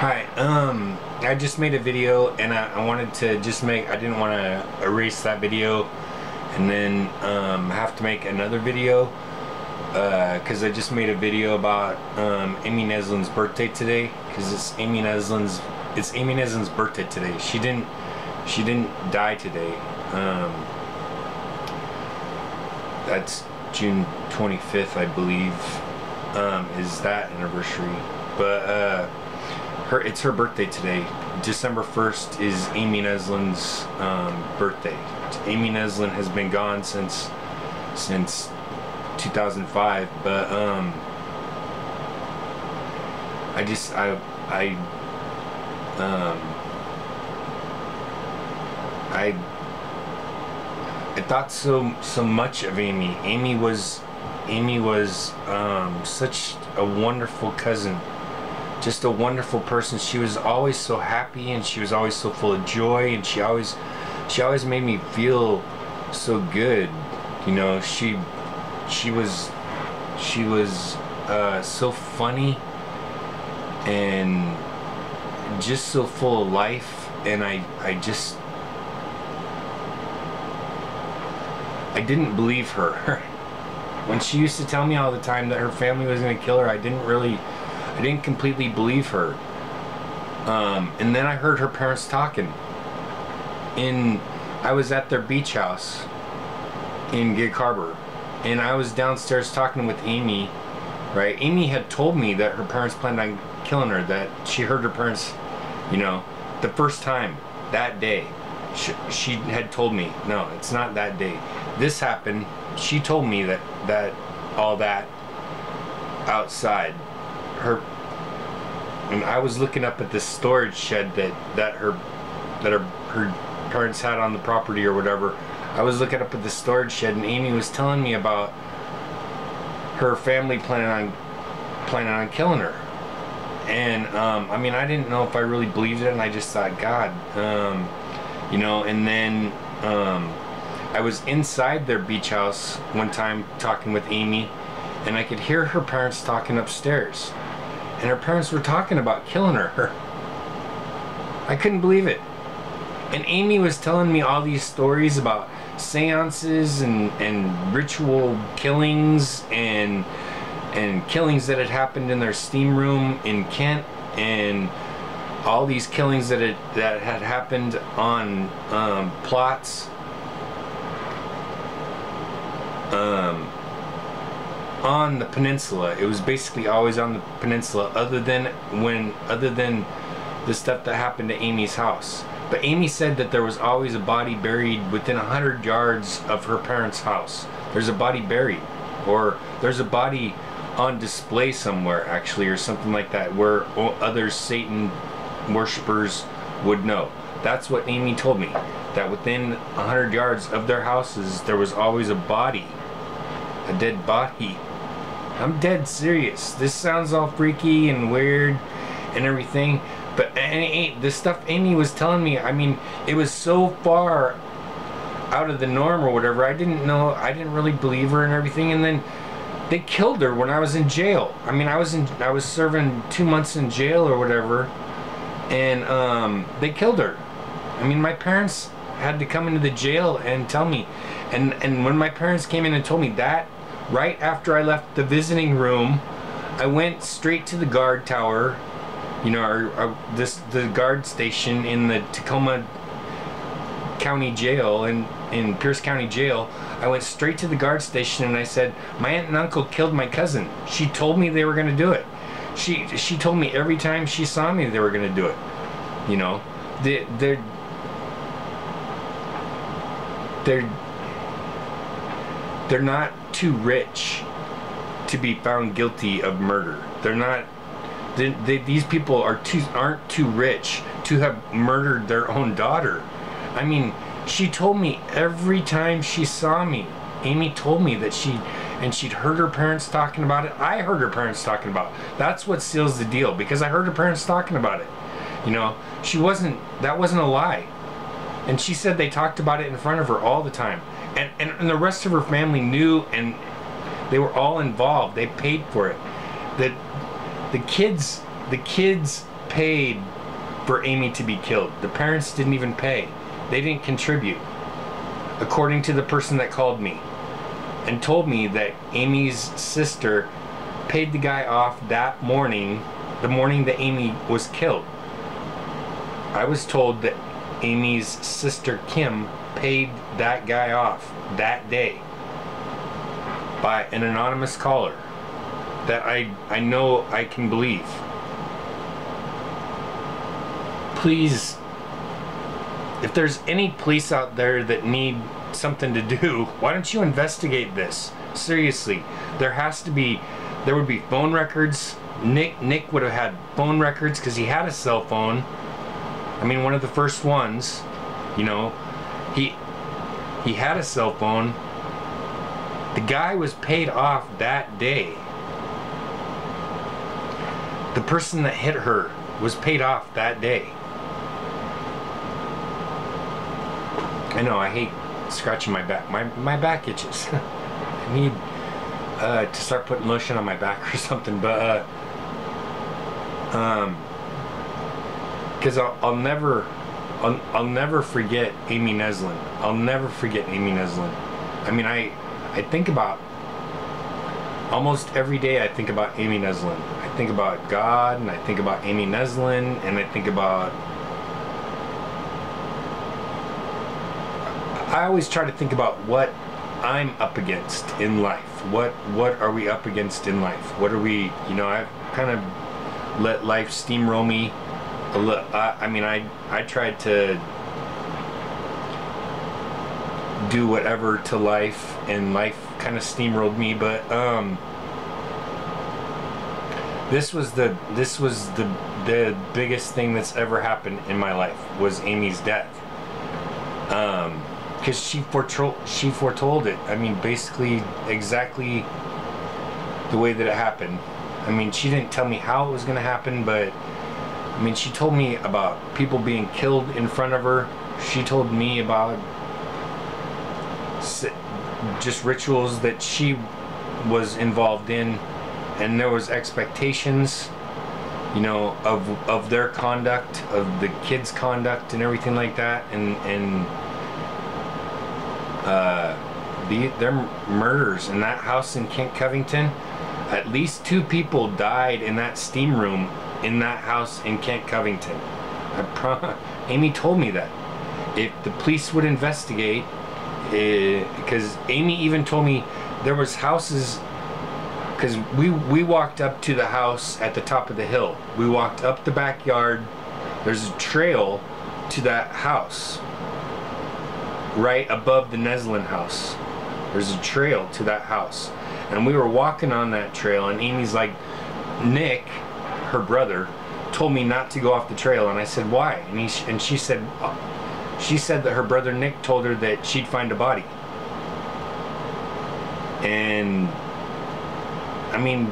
Hi, I just made a video and I wanted to just I didn't want to erase that video and then have to make another video because I just made a video about Amy Nesland's birthday today, because it's Amy Nesland's birthday today. She didn't die today. That's June 25th, I believe, is that anniversary. But it's her birthday today. December 1st is Amy Nesland's birthday. Amy Nesland has been gone since 2005, but I thought so much of Amy. Amy was such a wonderful cousin, just a wonderful person. She was always so happy and she was always so full of joy, and she always made me feel so good. You know, she was so funny and just so full of life, and I didn't believe her when she used to tell me all the time that her family was going to kill her. I didn't completely believe her. And then I heard her parents talking. I was at their beach house in Gig Harbor, and I was downstairs talking with Amy, right? Amy had told me that her parents planned on killing her, that she heard her parents, you know, the first time that day. She had told me, no, it's not that day. This happened. She told me that all that outside her, and I was looking up at this storage shed that her parents had on the property or whatever. I was looking up at the storage shed, and Amy was telling me about her family planning on killing her. And I mean, I didn't know if I really believed it, and I just thought, God, you know. And then I was inside their beach house one time talking with Amy, and I could hear her parents talking upstairs, and her parents were talking about killing her. I couldn't believe it. And Amy was telling me all these stories about seances and ritual killings and killings that had happened in their steam room in Kent, and all these killings that had happened on plots on the peninsula. It was basically always on the peninsula, other than the stuff that happened to Amy's house. But Amy said that there was always a body buried within 100 yards of her parents' house. There's a body buried, or there's a body on display somewhere, actually, or something like that, where other Satan worshippers would know. That's what Amy told me, that within 100 yards of their houses there was always a body, a dead body. I'm dead serious. This sounds all freaky and weird and everything, but the stuff Amy was telling me, I mean, it was so far out of the norm or whatever. I didn't really believe her and everything. And then they killed her when I was in jail. I mean, I was serving 2 months in jail or whatever, and they killed her. I mean, my parents had to come into the jail and tell me, and when my parents came in and told me that, right after I left the visiting room, I went straight to the guard tower, you know, the guard station in the Tacoma County Jail, in Pierce County Jail. I went straight to the guard station and I said, my aunt and uncle killed my cousin. She told me they were going to do it. She told me every time she saw me they were going to do it. You know, they're not too rich to be found guilty of murder. They're not. These people aren't too rich to have murdered their own daughter. I mean, she told me every time she saw me, Amy told me that she'd heard her parents talking about it. I heard her parents talking about it. That's what seals the deal, because I heard her parents talking about it. You know, that wasn't a lie. And she said they talked about it in front of her all the time. And the rest of her family knew, and they were all involved. They paid for it. The kids paid for Amy to be killed. The parents didn't even pay. They didn't contribute. According to the person that called me and told me that Amy's sister paid the guy off that morning, the morning that Amy was killed. I was told that Amy's sister Kim paid that guy off that day by an anonymous caller that I know I can believe. Please, if there's any police out there that need something to do, why don't you investigate this? Seriously, there would be phone records. Nick would have had phone records because he had a cell phone. I mean, one of the first ones, you know, he had a cell phone. The guy was paid off that day. The person that hit her was paid off that day. I know, I hate scratching my back. My back itches. I need to start putting lotion on my back or something, but because I'll never forget Amy Nesland. I'll never forget Amy Nesland. I mean, I think about, almost every day I think about Amy Nesland. I think about God, and I think about Amy Nesland, and I think about, I always try to think about what I'm up against in life. What are we up against in life? What are we, you know, I've kind of let life steamroll me a little. I mean, I tried to do whatever to life, and life kind of steamrolled me, but this was the biggest thing that's ever happened in my life, was Amy's death. Because she foretold it. I mean, basically exactly the way that it happened. I mean, she didn't tell me how it was going to happen, but I mean, she told me about people being killed in front of her. She told me about just rituals that she was involved in, and there was expectations, you know, of their conduct, of the kids' conduct and everything like that, and their murders in that house in Kent Covington. At least 2 people died in that steam room in that house in Kent Covington. Amy told me that if the police would investigate, because Amy even told me there was houses, because we walked up to the house at the top of the hill. We walked up the backyard. There's a trail to that house right above the Nesland house. There's a trail to that house, and we were walking on that trail, and Amy's like, Nick, her brother, told me not to go off the trail, and I said, why? And she said that her brother Nick told her that she'd find a body. And I mean,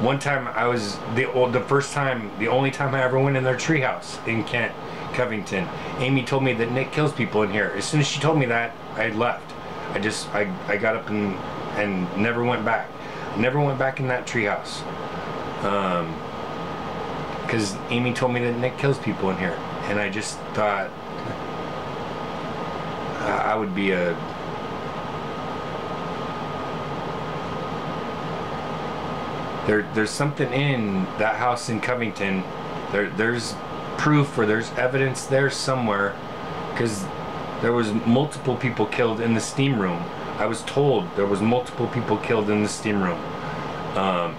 one time I was the only time I ever went in their treehouse in Kent Covington. Amy told me that Nick kills people in here. As soon as she told me that, I left. I got up and never went back. Never went back in that treehouse. Because Amy told me that Nick kills people in here, and I just thought I would be a there's something in that house in Covington. There's proof, or there's evidence there somewhere, because there was multiple people killed in the steam room. I was told there was multiple people killed in the steam room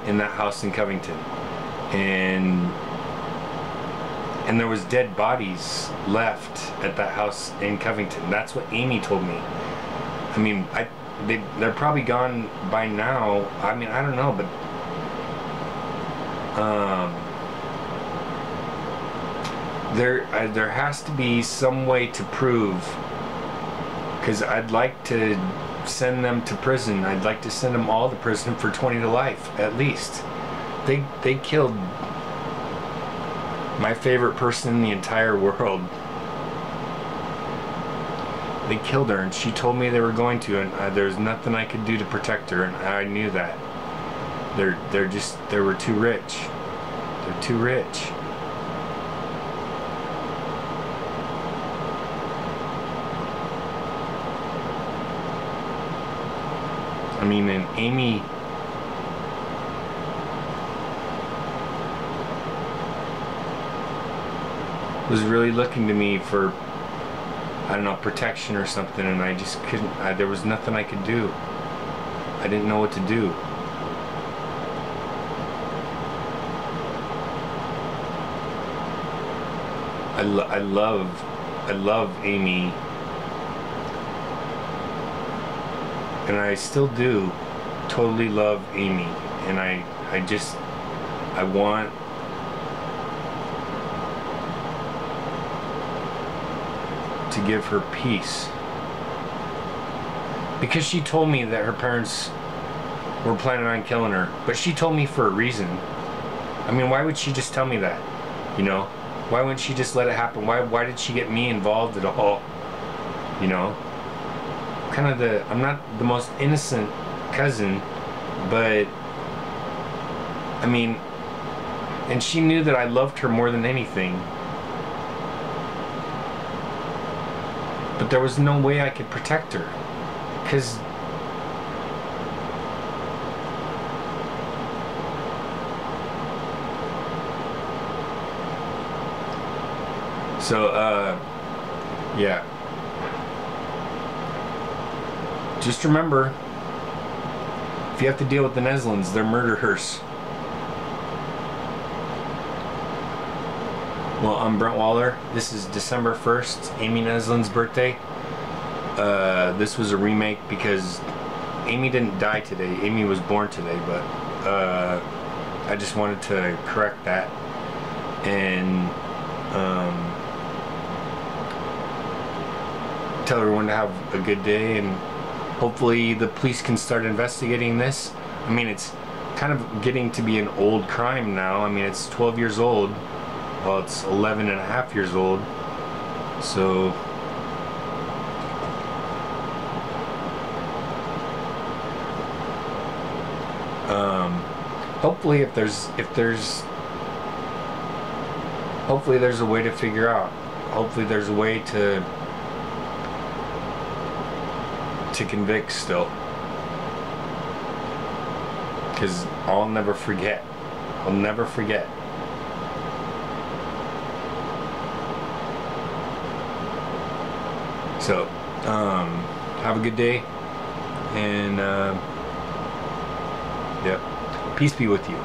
in that house in Covington, and there was dead bodies left at that house in Covington. That's what Amy told me. I mean, they're probably gone by now. I mean, I don't know, but there has to be some way to prove, because I'd like to send them to prison. I'd like to send them all to prison for 20 to life at least. They killed my favorite person in the entire world. They killed her, and she told me they were going to, and there's nothing I could do to protect her, and I knew that. They were too rich. They're too rich. I mean, and Amy was really looking to me for, I don't know, protection or something, and I just couldn't, there was nothing I could do. I didn't know what to do. I love Amy, and I still do totally love Amy, and I want to give her peace, because she told me that her parents were planning on killing her, but she told me for a reason. I mean, why would she just tell me that, you know? Why wouldn't she just let it happen? Why did she get me involved at all? You know? I'm not the most innocent cousin, but I mean, and she knew that I loved her more than anything. But there was no way I could protect her, because yeah. Just remember, if you have to deal with the Neslands, they're murderers. Well, I'm Brent Waller. This is December 1st, Amy Nesland's birthday. This was a remake because Amy didn't die today. Amy was born today, but I just wanted to correct that. And tell everyone to have a good day, and hopefully the police can start investigating this. I mean, it's kind of getting to be an old crime now. I mean, it's 12 years old. Well, it's 11 and a half years old. So hopefully hopefully there's a way to figure out. Hopefully there's a way to convict still, because I'll never forget. I'll never forget. So have a good day, and yeah, peace be with you.